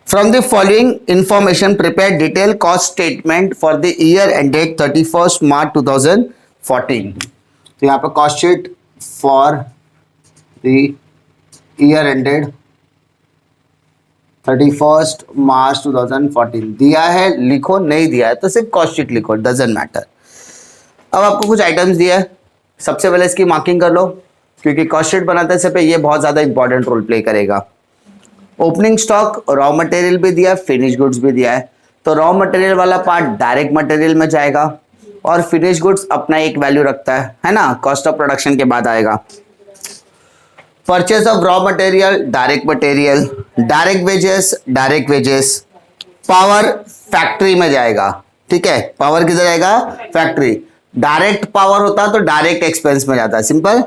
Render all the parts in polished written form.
From the following information, prepare detailed cost statement for the year ended 31st March 2014. तो यहाँ पे cost sheet for the year ended 31st March 2014 दिया है, लिखो, नहीं दिया है तो सिर्फ cost sheet लिखो, doesn't matter. अब आपको कुछ आइटम्स दिया है, सबसे पहले इसकी मार्किंग कर लो क्योंकि कॉस्ट शीट बनाते से पे ये बहुत ज्यादा इंपॉर्टेंट रोल प्ले करेगा. ओपनिंग स्टॉक, रॉ मटेरियल भी दिया है, फिनिश गुड्स भी दिया है. तो रॉ मटेरियल वाला पार्ट डायरेक्ट मटेरियल में जाएगा और फिनिश गुड्स अपना एक वैल्यू रखता है ना, कॉस्ट ऑफ प्रोडक्शन के बाद आएगा. Purchase of raw material, direct material, direct wages, power factory में जाएगा. ठीक है, पावर किधर जाएगा? फैक्ट्री. डायरेक्ट पावर होता तो डायरेक्ट एक्सपेंस में जाता है, सिंपल.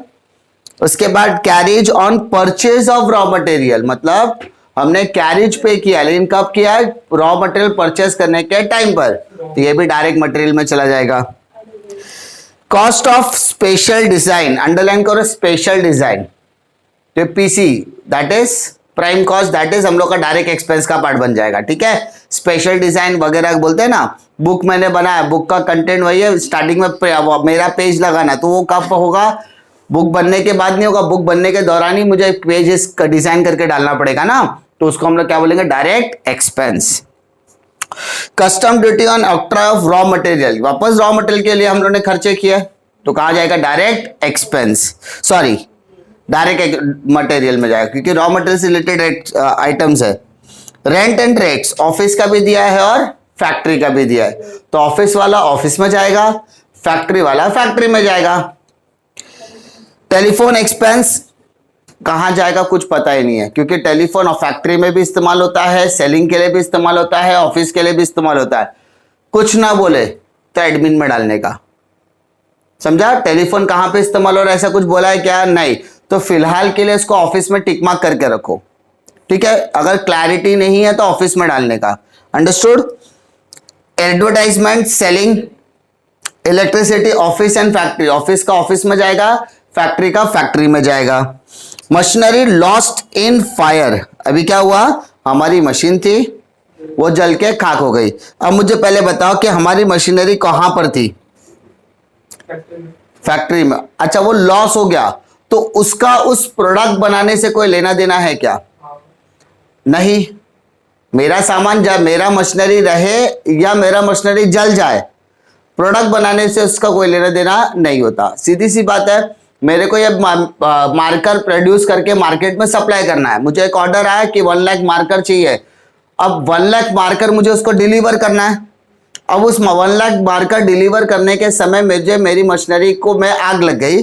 उसके बाद carriage on purchase of raw material, मतलब हमने कैरेज पे किया, लेकिन कब किया? रॉ मटेरियल परचेज करने के टाइम पर, तो ये भी डायरेक्ट मटेरियल में चला जाएगा. Cost of special design, underline करो स्पेशल डिजाइन, तो PC that is prime cost, that is हम लोग का डायरेक्ट एक्सपेंस का पार्ट बन जाएगा. ठीक है, स्पेशल डिजाइन वगैरह बोलते हैं ना. बुक मैंने बनाया, बुक का कंटेंट वही है, स्टार्टिंग में मेरा पेज लगाना, तो वो कब होगा? बुक बनने के बाद नहीं होगा, बुक बनने के दौरान ही मुझे पेज डिजाइन करके डालना पड़ेगा ना, तो उसको हम लोग क्या बोलेंगे? Direct expense. Custom duty on ऑक्ट्रा of raw material, वापस रॉ मटेरियल के लिए हम लोगों ने खर्चे किए, तो कहा जाएगा? Direct expense, sorry direct material में जाएगा क्योंकि रॉ मटेरियल से रिलेटेड आइटम्स है. रेंट एंड रेट्स, ऑफिस का भी दिया है और फैक्ट्री का भी दिया है, तो ऑफिस वाला ऑफिस में जाएगा, फैक्ट्री वाला फैक्ट्री में जाएगा. टेलीफोन एक्सपेंस कहां जाएगा कुछ पता ही नहीं है क्योंकि टेलीफोन और फैक्ट्री में भी इस्तेमाल होता है, सेलिंग के लिए भी इस्तेमाल होता है, ऑफिस के लिए भी इस्तेमाल होता है. कुछ ना बोले तो एडमिन में डालने का, समझा? टेलीफोन कहां पे इस्तेमाल हो रहा है ऐसा कुछ बोला है क्या? नहीं. तो फिलहाल के लिए इसको ऑफिस में टिक मार्क करके रखो. ठीक है, अगर क्लैरिटी नहीं है तो ऑफिस में डालने का. Understood? Advertisement, selling, electricity, office and factory, office का ऑफिस में जाएगा, फैक्ट्री का फैक्ट्री में जाएगा. मशीनरी लॉस्ट इन फायर, अभी क्या हुआ? हमारी मशीन थी वो जल के खाक हो गई. अब मुझे पहले बताओ कि हमारी मशीनरी कहां पर थी? फैक्ट्री में. अच्छा, वो लॉस हो गया तो उसका उस प्रोडक्ट बनाने से कोई लेना देना है क्या? नहीं. मेरा सामान जब मेरा मशीनरी रहे या मेरा मशीनरी जल जाए, प्रोडक्ट बनाने से उसका कोई लेना देना नहीं होता. सीधी सी बात है. मेरे को ये मार्कर प्रोड्यूस करके मार्केट में सप्लाई करना है, मुझे एक ऑर्डर आया कि 1 लाख मार्कर चाहिए. अब 1 लाख मार्कर मुझे उसको डिलीवर करना है. अब उस 1 लाख मार्कर डिलीवर करने के समय मुझे मेरी मशीनरी को में आग लग गई,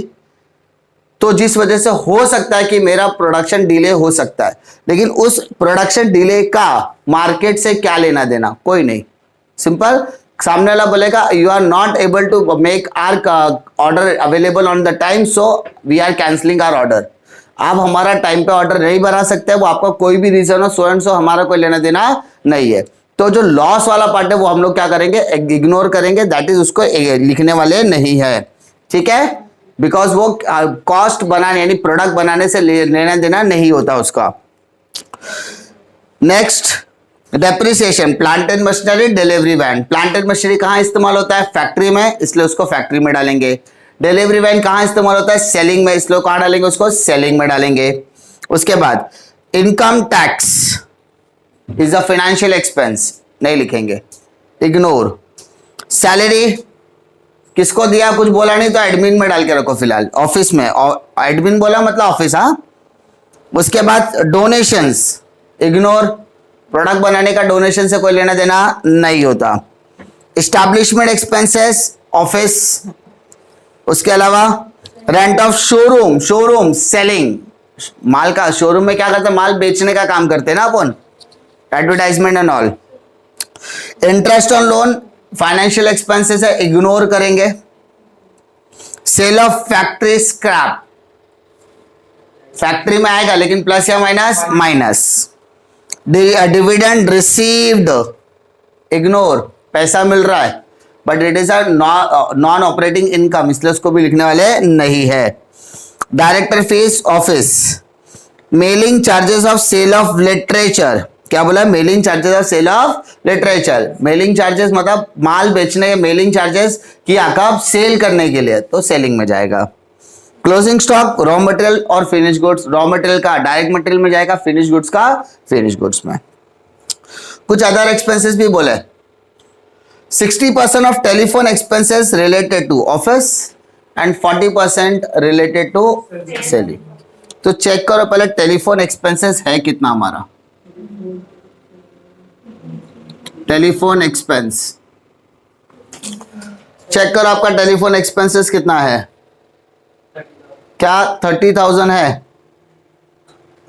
तो जिस वजह से हो सकता है कि मेरा प्रोडक्शन डिले हो सकता है, लेकिन उस प्रोडक्शन डिले का मार्केट से क्या लेना देना? कोई नहीं. सिंपल. सामने वाला बोलेगा you are not able to make our order available on the time, so we are cancelling our order. आप हमारा टाइम पे ऑर्डर नहीं बना सकते, वो आपका कोई भी रीजन हो, सो एंड सो, हमारा कोई लेना देना नहीं है. तो जो लॉस वाला पार्ट है वो हम लोग क्या करेंगे? इग्नोर करेंगे, दैट इज उसको लिखने वाले नहीं है. ठीक है, बिकॉज वो कॉस्ट बनाने यानी प्रोडक्ट बनाने से लेना देना नहीं होता उसका. Next, depreciation, plant and machinery, delivery van. Plant and machinery कहाँ इस्तेमाल होता है? फैक्ट्री में, इसलिए उसको फैक्ट्री में डालेंगे. डिलीवरी वैन कहाँ इस्तेमाल होता है? सेलिंग में, इसलिए कहाँ डालेंगे? उसको सेलिंग में डालेंगे. उसके बाद income tax is a financial expense, नहीं लिखेंगे, इग्नोर. सैलरी किसको दिया? कुछ बोला नहीं तो एडमिन में डाल के रखो फिलहाल. ऑफिस में, एडमिन बोला मतलब ऑफिस. हाँ. उसके बाद डोनेशंस, इग्नोर. प्रोडक्ट बनाने का डोनेशन से कोई लेना देना नहीं होता. Establishment expenses, office. उसके अलावा rent of showroom, showroom selling, माल का शोरूम में क्या करते हैं? माल बेचने का काम करते हैं ना अपन, advertisement and all. Interest on loan financial expenses है, इग्नोर करेंगे. Sale of factory scrap, factory में आएगा लेकिन प्लस या minus? Minus. Dividend received, ignore, पैसा मिल रहा है but it is a non operating income, इसलिए उसको भी लिखने वाले नहीं है. Director fees, office. Mailing charges of sale of literature, क्या बोला? Mailing charges of sale of literature. Mailing charges मतलब माल बेचने के मेलिंग चार्जेस किया कब? सेल करने के लिए, तो सेलिंग में जाएगा। क्लोजिंग स्टॉक रॉ मटेरियल और फिनिश गुड्स, रॉ मटेरियल का डायरेक्ट मटेरियल में जाएगा, फिनिश गुड्स का फिनिश गुड्स में। कुछ अदर एक्सपेंसेस भी बोले, 60% of telephone expenses related to office and 40% related to selling. तो चेक करो पहले टेलीफोन एक्सपेंसेस है कितना हमारा, टेलीफोन एक्सपेंस चेक करो आपका टेलीफोन एक्सपेंसेस कितना है। क्या 30,000 है?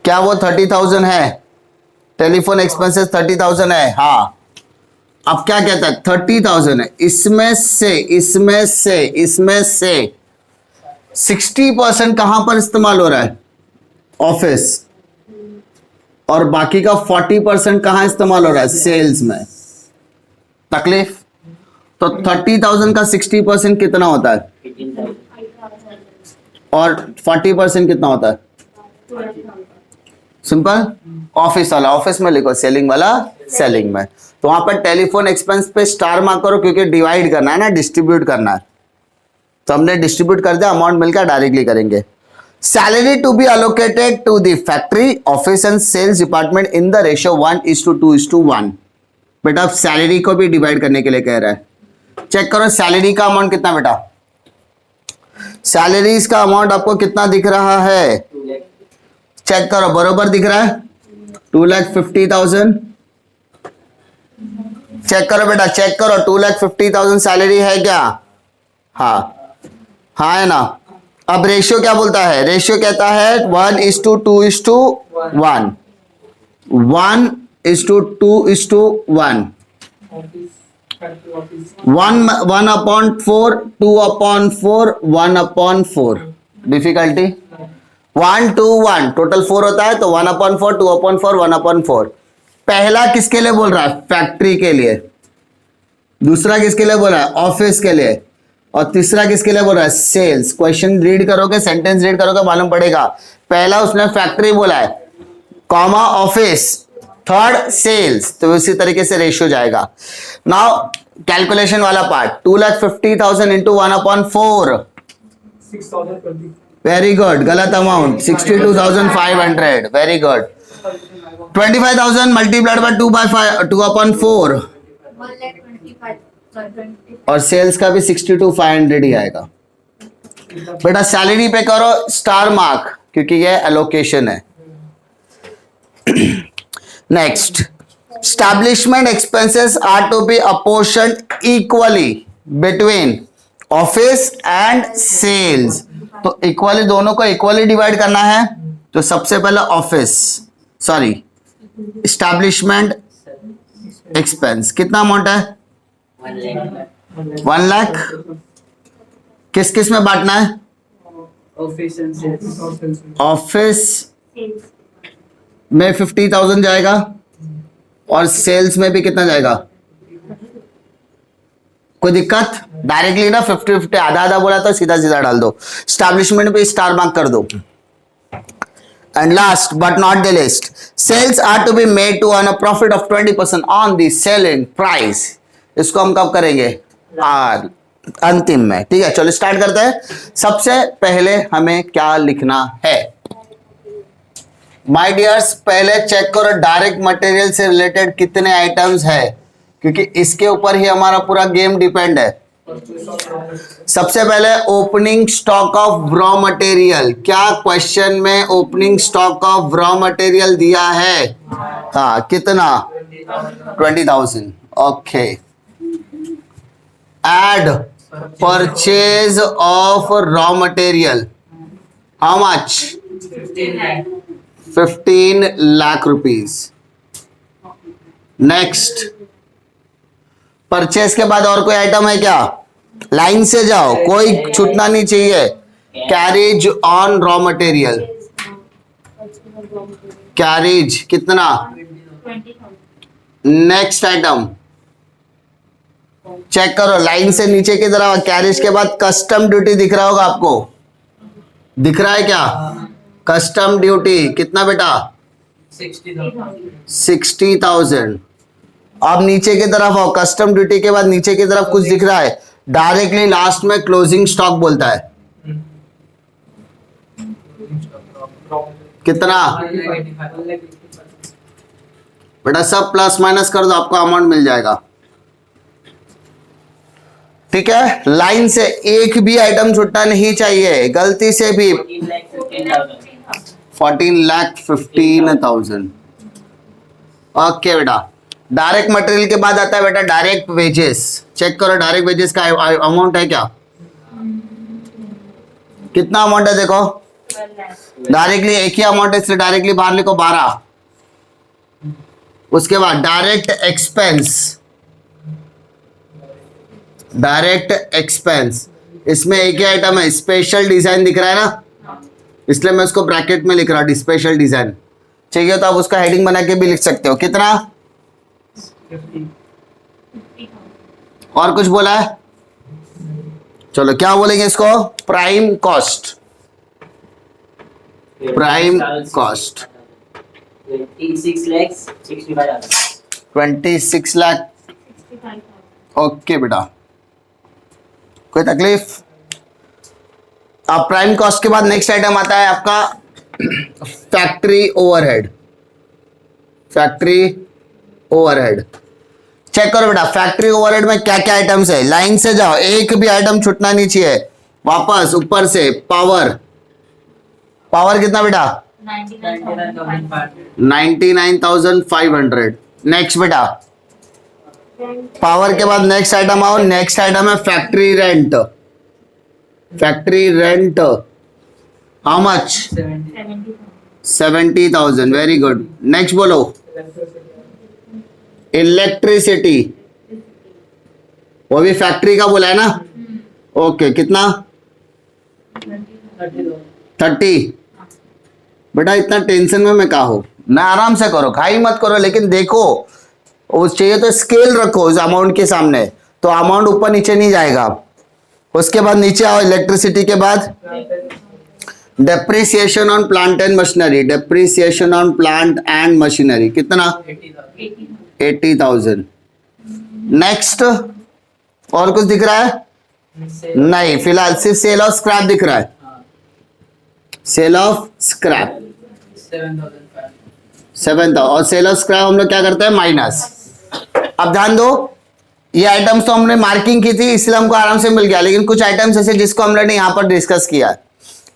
क्या वो 30,000 है? टेलीफोन एक्सपेंसेस 30,000 है, हाँ। अब क्या कहता है? 30,000 है, इसमें से 60% कहां पर इस्तेमाल हो रहा है? ऑफिस, और बाकी का 40% कहां इस्तेमाल हो रहा है? सेल्स में। तकलीफ? तो 30,000 का 60% कितना होता है? और 40% कितना होता है? सिंपल। ऑफिस वाला ऑफिस में लिखो, सेलिंग वाला सेलिंग में। तो वहां पर टेलीफोन एक्सपेंस पे स्टार मार्क करो, क्योंकि डिवाइड करना है ना, डिस्ट्रीब्यूट करना है। तो हमने डिस्ट्रीब्यूट कर दिया, अमाउंट मिलकर डायरेक्टली करेंगे। Salary to be allocated to the factory, office and sales department in the ratio 1:2:1। बेटा अब सैलरी को भी डिवाइड करने के लिए कह रहा है। चेक करो सैलरी का अमाउंट कितना बेटा? सैलरीज का अमाउंट आपको कितना दिख रहा है? चेक करो, बरोबर दिख रहा है, 2,50,000। चेक करो बेटा, चेक करो, 2,50,000 सैलरी है क्या? हाँ, हाँ है ना। अब रेशियो क्या बोलता है? रेशियो कहता है 1:2:1, 1:2:1, 1/4, 2/4, 1/4। डिफिकल्टी 1 to 1, टोटल 4 होता है, तो 1/4, 2/4, 1/4। पहला किसके लिए बोल रहा है? फैक्ट्री के लिए। दूसरा किसके लिए बोल रहा है? ऑफिस के लिए। और तीसरा किसके लिए बोल रहा है? सेल्स। क्वेश्चन रीड करोगे, सेंटेंस रीड करोगे, मालूम पड़ेगा। पहला उसने फैक्ट्री बोला है, कॉमा ऑफिस, थर्ड सेल्स, तो इसी तरीके से रेशियो जाएगा। नाउ कैलकुलेशन वाला पार्ट, 2,50,000 इंटू 1/4, 6,020। Very good. गलत amount, 62,500, very good. 25,000 multiplied by 2/4, 1,25,020 और सेल्स का भी 62,500 ही आएगा। बेटा सैलरी पे करो स्टार मार्क, क्योंकि ये एलोकेशन है। Next, establishment expenses are to be apportioned equally between office and sales. तो इक्वली, दोनों को इक्वली डिवाइड करना है। तो सबसे पहले ऑफिस, सॉरी, एस्टैब्लिशमेंट एक्सपेंस कितना अमाउंट है? 1 लाख। किस किस में बांटना है? Office and sales. ऑफिस में 50,000 जाएगा, और सेल्स में भी कितना जाएगा? कोई दिक्कत? डायरेक्टली ना 50-50, आधा आधा बोला तो सीधा सीधा डाल दो। एस्टैब्लिशमेंट पे स्टार मार्क कर दो। And last but not the least, sales are to be made to earn a profit of 20% on the selling price. इसको हम कब करेंगे? अंतिम में। ठीक है, चलो स्टार्ट करते हैं। सबसे पहले हमें क्या लिखना है माय डियर्स? पहले चेक करो डायरेक्ट मटेरियल से रिलेटेड कितने आइटम्स है, क्योंकि इसके ऊपर ही हमारा पूरा गेम डिपेंड है। सबसे पहले opening stock of raw material. क्या क्वेश्चन में opening stock of raw material दिया है? हाँ, कितना? 20,000। Okay. Add purchase of raw material, how much? 15 lakh rupees. Next, purchase के बाद और कोई आइटम है क्या? लाइन से जाओ, कोई छूटना नहीं चाहिए। Carriage on raw material, carriage कितना? 20,000। नेक्स्ट आइटम चेक करो, लाइन से नीचे की तरफ। कैरेज के बाद कस्टम ड्यूटी दिख रहा होगा आपको, दिख रहा है क्या? कस्टम ड्यूटी कितना बेटा 60,000. 60,000। अब नीचे की तरफ आओ, कस्टम ड्यूटी के बाद नीचे की तरफ कुछ दिख रहा है, डायरेक्टली लास्ट में क्लोजिंग स्टॉक बोलता है कितना बेटा, सब प्लस माइनस कर दो, आपको अमाउंट मिल जाएगा। ठीक है, लाइन से एक भी आइटम छूटना नहीं चाहिए, गलती से भी। 14,15,000। ओके बेटा, डायरेक्ट मटेरियल के बाद आता है बेटा डायरेक्ट वेजेस। चेक करो डायरेक्ट वेजेस का अमाउंट है क्या, कितना अमाउंट है देखो। 12 lakhs. डायरेक्टली एक ही अमाउंट है, इसलिए डायरेक्टली बाहर लिखो 12। उसके बाद डायरेक्ट एक्सपेंस, डायरेक्ट एक्सपेंस, इसमें एक ही आइटम है, स्पेशल डिजाइन दिख रहा है ना, इसलिए मैं उसको ब्रैकेट में लिख रहा हूँ, स्पेशल डिजाइन। चाहिए तो आप उसका हेडिंग बना के भी लिख सकते हो। कितना, 50. 50,000. और कुछ बोला है, चलो क्या बोलेंगे इसको, prime cost. Prime cost 26 lakhs 65,000. 26 lakh. 65,000. Okay बेटा, कोई तकलीफ। अब प्राइम कॉस्ट के बाद नेक्स्ट आइटम आता है आपका factory overhead. Factory overhead, check करो बेटा फैक्ट्री ओवरहेड में क्या क्या आइटम्स है, लाइन से जाओ, एक भी आइटम छूटना नहीं चाहिए। वापस ऊपर से पावर, पावर कितना बेटा 99,500. 99,500। नेक्स्ट बेटा, पावर के बाद नेक्स्ट आइटम आओ, नेक्स्ट आइटम है factory rent. Factory rent how much, 70. 70,000। Very good. Next बोलो, इलेक्ट्रिसिटी, वो भी फैक्ट्री का बोला है ना, ओके कितना 30। बेटा इतना टेंशन में मैं कहा हो ना, आराम से करो, खाई मत करो, लेकिन देखो उस चाहिए तो स्केल रखो उस अमाउंट के सामने, तो अमाउंट ऊपर नीचे नहीं जाएगा। उसके बाद नीचे आओ, इलेक्ट्रिसिटी के बाद depreciation on plant and machinery. Depreciation on plant and machinery कितना 80,000. 80,000। नेक्स्ट, और कुछ दिख रहा है नहीं, फिलहाल सिर्फ सेल ऑफ स्क्रैप दिख रहा है, सेल ऑफ स्क्रैप 7,500. 7,000। और सेल ऑफ स्क्रैप हम लोग क्या करते हैं, माइनस। अब ध्यान दो, ये आइटम्स तो हमने मार्किंग की थी इसलिए हमको आराम से मिल गया, लेकिन कुछ आइटम्स ऐसे जिसको हम लोगों ने यहाँ पर डिस्कस किया है।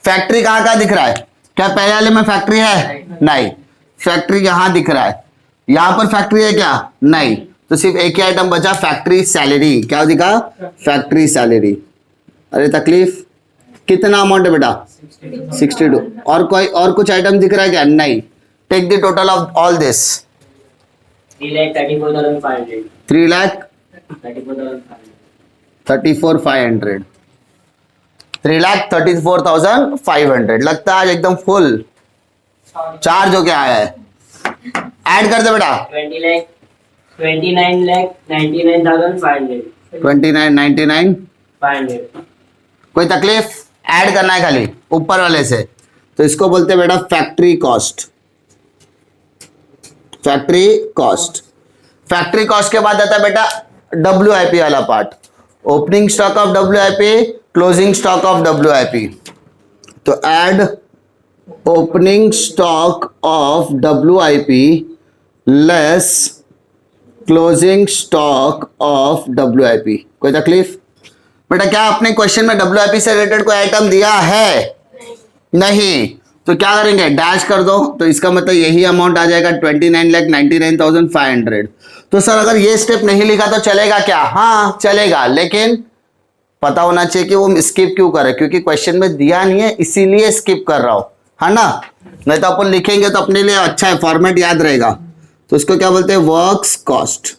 फैक्ट्री कहाँ कहाँ दिख रहा है, क्या पहले वाले में फैक्ट्री है, नहीं, फैक्ट्री यहाँ दिख रहा है, यहाँ पर फैक्ट्री है क्या, नहीं, तो सिर्फ एक ही आइटम बचा, फैक्ट्री सैलरी। क्या दिखा, फैक्ट्री सैलरी। अरे तकलीफ, कितना अमाउंट है बेटा 62। और कोई और कुछ आइटम दिख रहा है क्या, नहीं। Take the total of all this, 3,34,500. 3,34,500। 3,34,500 लगता है आज एकदम फुल चार्ज हो गया है। ऐड कर दे बेटा 29,99,500. 29,99। कोई तकलीफ, ऐड करना है खाली ऊपर वाले से, तो इसको बोलते हैं बेटा factory cost. Factory cost, factory cost के बाद आता है बेटा WIP वाला part, opening stock of WIP, closing stock of WIP। तो add opening stock of WIP less closing stock of WIP। कोई तकलीफ बेटा, क्या आपने क्वेश्चन में WIP से रिलेटेड कोई आइटम दिया है, नहीं, तो क्या करेंगे, डैश कर दो, तो इसका मतलब यही अमाउंट आ जाएगा 29,99,500। तो सर अगर ये स्टेप नहीं लिखा तो चलेगा क्या, हाँ चलेगा, लेकिन पता होना चाहिए कि वो स्किप क्यों करे, क्योंकि क्वेश्चन में दिया नहीं है इसीलिए स्किप कर रहा हूं, है ना, नहीं तो अपन लिखेंगे तो अपने लिए अच्छा है, फॉर्मेट याद रहेगा। तो इसको क्या बोलते हैं, वर्क्स कॉस्ट।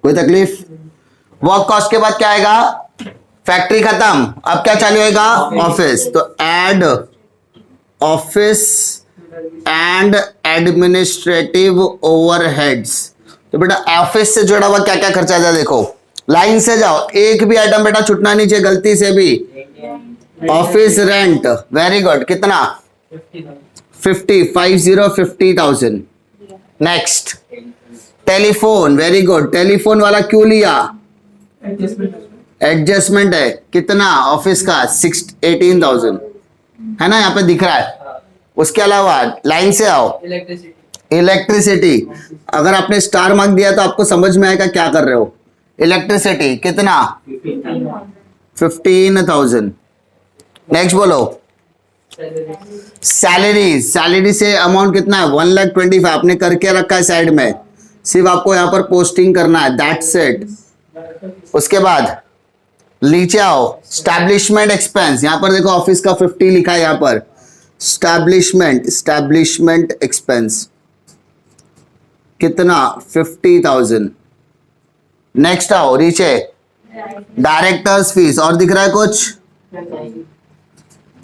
कोई तकलीफ, वर्क कॉस्ट के बाद क्या आएगा, फैक्ट्री खत्म, अब क्या चालू होगा, ऑफिस। तो add office and administrative overheads. तो बेटा ऑफिस से जुड़ा हुआ क्या क्या खर्चा है देखो, लाइन से जाओ, एक भी आइटम बेटा छूटना नहीं चाहिए गलती से भी। ऑफिस रेंट, वेरी गुड, कितना 50,000 next telephone very good telephone वाला क्यों लिया एडजस्टमेंट है कितना ऑफिस का 18,000 है ना यहाँ पे दिख रहा है उसके अलावा लाइन से आओ इलेक्ट्रिसिटी इलेक्ट्रिसिटी अगर आपने स्टार मार्क दिया तो आपको समझ में आएगा क्या कर रहे हो इलेक्ट्रिसिटी कितना 15,000 नेक्स्ट बोलो सैलरी सैलरी से अमाउंट कितना है 1,25,000 आपने करके रखा है साइड में सिर्फ आपको यहाँ पर पोस्टिंग करना है दैट्स इट उसके बाद नीचे आओ स्टैब्लिशमेंट एक्सपेंस यहाँ पर देखो ऑफिस का 50 लिखा है यहाँ पर स्टैब्लिशमेंट एक्सपेंस कितना 50,000 नेक्स्ट आओ नीचे डायरेक्टर्स फीस और दिख रहा है कुछ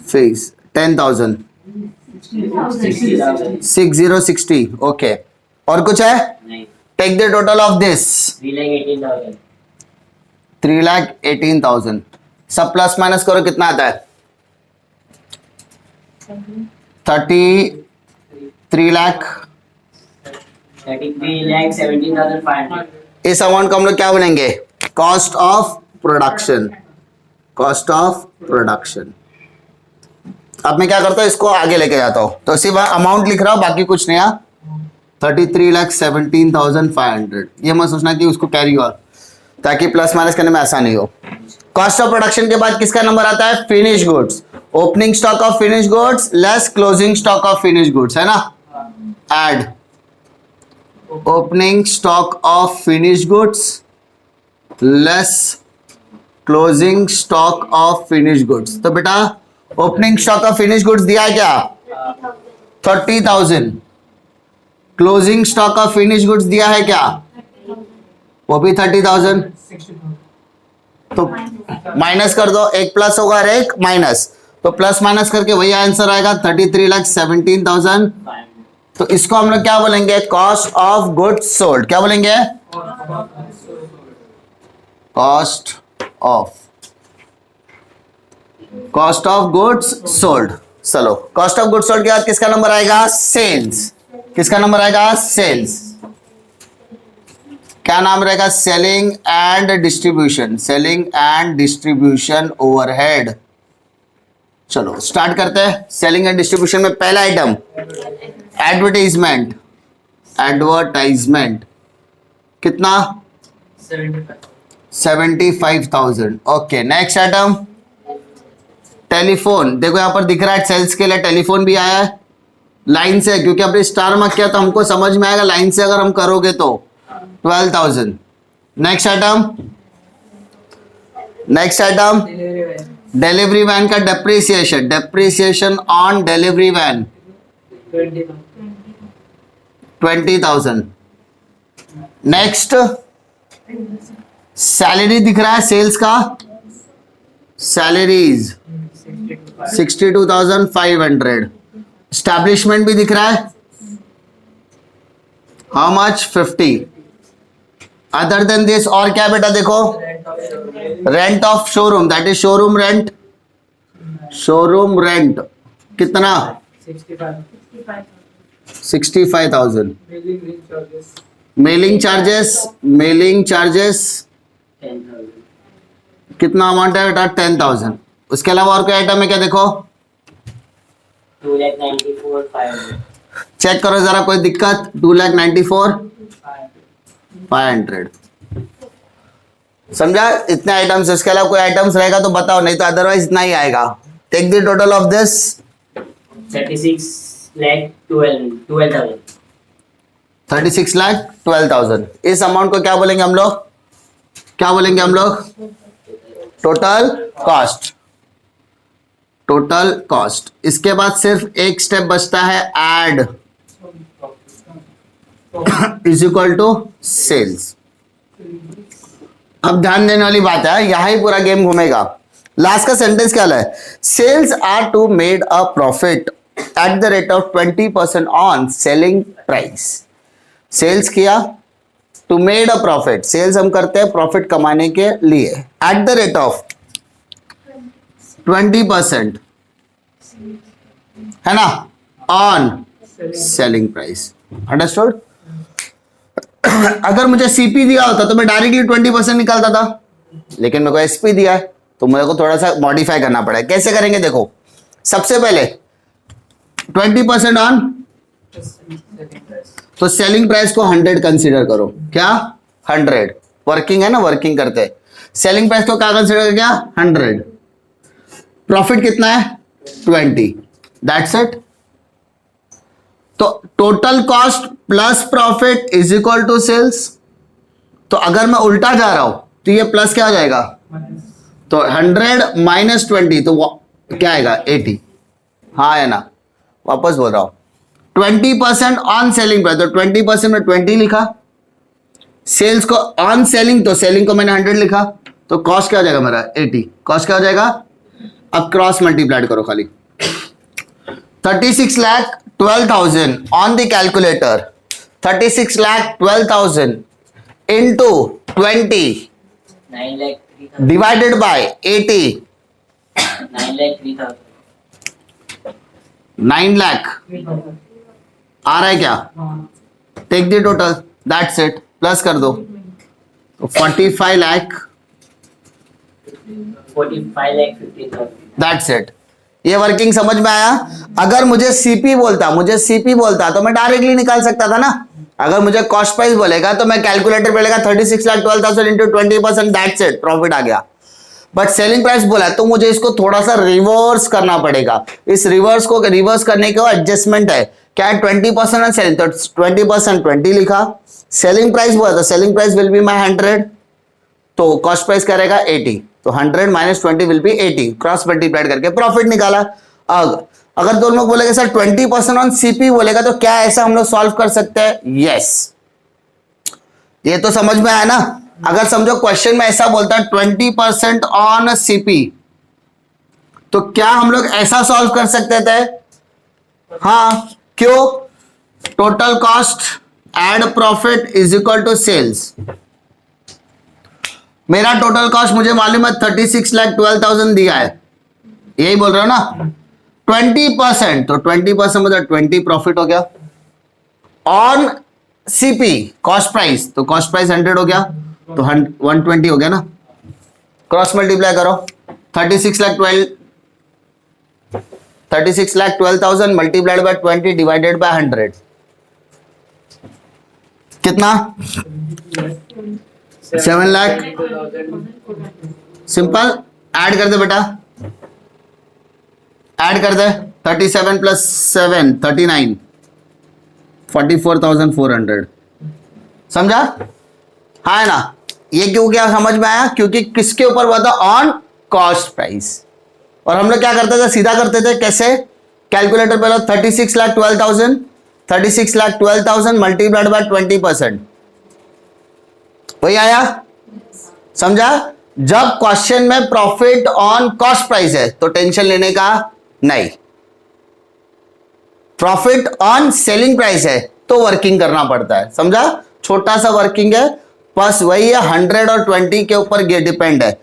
फीस 10,000 60 ओके और कुछ है नहीं take the total of this 3,18,000 3,18,000 सब प्लस माइनस करो कितना आता है 33 लाख 33,17,500 इस अमाउंट को हम लोग क्या बोलेंगे कॉस्ट ऑफ प्रोडक्शन अब मैं क्या करता हूँ इसको आगे लेके जाता हूँ तो सिर्फ अमाउंट लिख रहा हूँ बाकी कुछ नहीं 33,17,500 ये मत सोचना कि उसको कैरी और ताकि प्लस माइनस करने में आसानी हो कॉस्ट ऑफ प्रोडक्शन के बाद किसका नंबर आता है finish goods opening stock of finish goods less closing stock of finish goods है ना add opening stock of finish goods less closing stock of finish goods तो बेटा opening stock of finish goods दिया है क्या 30,000 closing stock of finish goods दिया है क्या वो भी 30,000 तो माइनस कर दो एक प्लस होगा और एक माइनस तो प्लस माइनस करके वही आंसर आएगा 33,17,000 तो इसको हम लोग क्या बोलेंगे कॉस्ट ऑफ गुड्स सोल्ड क्या बोलेंगे कॉस्ट ऑफ गुड्स सोल्ड चलो कॉस्ट ऑफ गुड्स सोल्ड के बाद किसका नंबर आएगा सेल्स किसका नंबर आएगा सेल्स क्या नाम रहेगा सेलिंग एंड डिस्ट्रीब्यूशन ओवरहेड चलो स्टार्ट करते हैं सेलिंग एंड डिस्ट्रीब्यूशन में पहला आइटम एडवर्टाइजमेंट कितना 75,000 ओके नेक्स्ट आइटम टेलीफोन देखो यहां पर दिख रहा है सेल्स के लिए टेलीफोन भी आया है लाइन से क्योंकि आपने स्टार मार्क किया तो हमको समझ में आएगा लाइन से अगर हम करोगे तो 12,000 नेक्स्ट आइटम डिलीवरी वैन का depreciation on delivery van 20,000 next salary दिख रहा है सेल्स का सैलरीज 62,500 एस्टैब्लिशमेंट भी दिख रहा है how much 50 other than this और क्या बेटा देखो rent of showroom that is showroom rent कितना 65,000 मेलिंग चार्जेस 10,000 कितना अमाउंट है बेटा 10,000 उसके अलावा और कोई आइटम है क्या देखो 2,94,500 चेक करो जरा कोई दिक्कत 2,94,500 समझा इतने आइटम्स उसके अलावा कोई आइटम्स रहेगा तो बताओ नहीं तो अदरवाइज इतना ही आएगा take the total of this 36,12,000 36,12,000 इस अमाउंट को क्या बोलेंगे हम लोग टोटल कॉस्ट इसके बाद सिर्फ एक स्टेप बचता है add is equal to sales अब ध्यान देने वाली बात है यहां ही पूरा गेम घूमेगा लास्ट का सेंटेंस क्या है sales are to made a profit at the rate of 20% on selling price sales किया to made a profit sales हम करते हैं प्रॉफिट कमाने के लिए एट द रेट ऑफ 20% है ना ऑन सेलिंग प्राइस। अंडरस्टूड? अगर मुझे सीपी दिया होता तो मैं डायरेक्टली 20% निकालता था, लेकिन मेरे को एसपी दिया है तो मेरे को थोड़ा सा मॉडिफाई करना पड़ा है। कैसे करेंगे देखो, सबसे पहले 20% ऑन, तो सेलिंग प्राइस को 100 कंसीडर करो। क्या 100? वर्किंग है ना, वर्किंग करते हैं। सेलिंग प्राइस को क्या कंसीडर किया? 100। प्रॉफिट कितना है? 20। That's it. तो total cost plus profit is equal to sales. तो अगर मैं उल्टा जा रहा हूं तो ये प्लस क्या हो जाएगा? तो 100 माइनस 20 तो क्या आएगा? 80। हाँ है ना, वापस बोल रहा हूं 20% ऑन सेलिंग प्राइस, तो 20% में 20 लिखा। सेल्स को ऑन सेलिंग, तो सेलिंग को मैंने 100 लिखा, तो कॉस्ट क्या हो जाएगा मेरा? 80। कॉस्ट क्या हो जाएगा? अब क्रॉस मल्टीप्लाइड करो खाली। 36,12,000 on the calculator, 36,12,000 into 20 9,03,000. divided by 80, 9,03,000. 9 lakh आ रहा है क्या? Take the total, that's it, plus कर दो तो 45 लाख, 45,50,000. That's it. ये वर्किंग समझ में आया? अगर मुझे सीपी बोलता तो मैं डायरेक्टली निकाल सकता था ना। अगर मुझे कॉस्ट प्राइस बोलेगा तो मैं कैलकुलेटर पे लेगा 36,12,000 इंटू 20%, दैट्स इट, प्रॉफिट आ गया। बट सेलिंग प्राइस बोला तो मुझे इसको थोड़ा सा रिवर्स करना पड़ेगा। इस रिवर्स को रिवर्स करने के एडजस्टमेंट है क्या है? 20% ऑन सेलिंग, तो 20% 20 लिखा। सेलिंग प्राइस बोला तो selling price will be my 100, तो कॉस्ट प्राइस क्या रहेगा? 80, तो 100 minus 20 will be 80। Cross multiplied करके प्रॉफिट निकाला। अगर दोनों लोग बोलेगा सर 20% ऑन सीपी बोलेगा तो क्या ऐसा हम लोग सॉल्व कर सकते हैं? यस। ये तो समझ में आया ना। अगर समझो क्वेश्चन में ऐसा बोलता है 20% ऑन सीपी, तो क्या हम लोग ऐसा सॉल्व कर सकते थे? हाँ, क्यों? Total cost add profit is equal to sales. मेरा टोटल कॉस्ट मुझे मालूम है 36,12,000 दिया है, यही बोल रहा हूं ना। 20%, तो 20% मतलब 20 प्रॉफिट हो गया। ऑन सीपी कॉस्ट प्राइस, तो कॉस्ट प्राइस 100 हो गया, तो 120 हो गया ना। क्रॉस मल्टीप्लाई करो, 36,12,000 मल्टीप्लाइड बाय 20 डिवाइडेड बाय 100, कितना? 7 लाख। सिंपल, ऐड कर दे बेटा, ऐड कर दे। 37 प्लस 7 39, 44,400। समझा? हाँ है ना। ये क्यों क्या समझ में आया? क्योंकि किसके ऊपर हुआ था? On cost price. और हम लोग क्या करते थे? सीधा करते थे। कैसे? कैलकुलेटर पे लो 36,12,000 मल्टीप्लाइड बाय 20%, वही आया। समझा? जब क्वेश्चन में प्रॉफिट ऑन कॉस्ट प्राइस है तो टेंशन लेने का नहीं। प्रॉफिट ऑन सेलिंग प्राइस है तो वर्किंग करना पड़ता है। समझा? छोटा सा वर्किंग है, बस वही है। 100 और 20 के ऊपर डिपेंड है।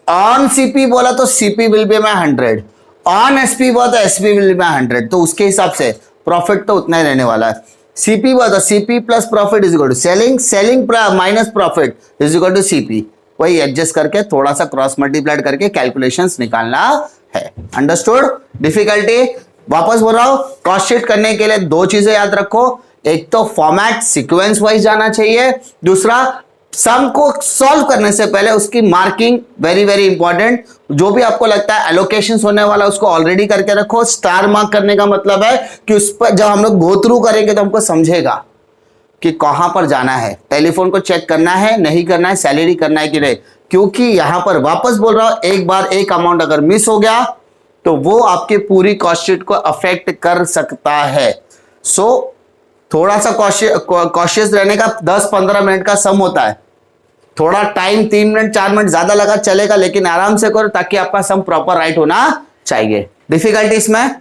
ऑन सीपी बोला तो CP will be my 100, on SP बोला तो एसपी विल बी माई 100, तो उसके हिसाब से प्रॉफिट तो उतना ही रहने वाला है। सीपी बोला तो CP plus profit is equal to selling, selling minus profit is equal to CP. वही एडजस्ट करके थोड़ा सा क्रॉस मल्टीप्लाइड करके कैलकुलेशंस निकालना है। अंडरस्टूड? डिफिकल्टी वापस बोल रहा हूं, कॉस्ट शीट करने के लिए दो चीजें याद रखो। एक तो फॉर्मेट सीक्वेंस वाइज जाना चाहिए, दूसरा सम को सॉल्व करने से पहले उसकी मार्किंग वेरी वेरी इंपॉर्टेंट। जो भी आपको लगता है एलोकेशन होने वाला उसको ऑलरेडी करके रखो। स्टार मार्क करने का मतलब है कि उस पर जब हम लोग गो थ्रू करेंगे तो हमको समझेगा कि कहां पर जाना है। टेलीफोन को चेक करना है, नहीं करना है, सैलरी करना है कि नहीं। क्योंकि यहां पर वापस बोल रहा हूं, एक बार एक अमाउंट अगर मिस हो गया तो वो आपकी पूरी कॉस्ट शीट को अफेक्ट कर सकता है। सो थोड़ा सा कॉशियस रहने का 10-15 मिनट का सम होता है। थोड़ा टाइम 3 मिनट 4 मिनट ज्यादा लगा चलेगा, लेकिन आराम से करो ताकि आपका सम प्रॉपर राइट होना चाहिए। डिफिकल्टी इसमें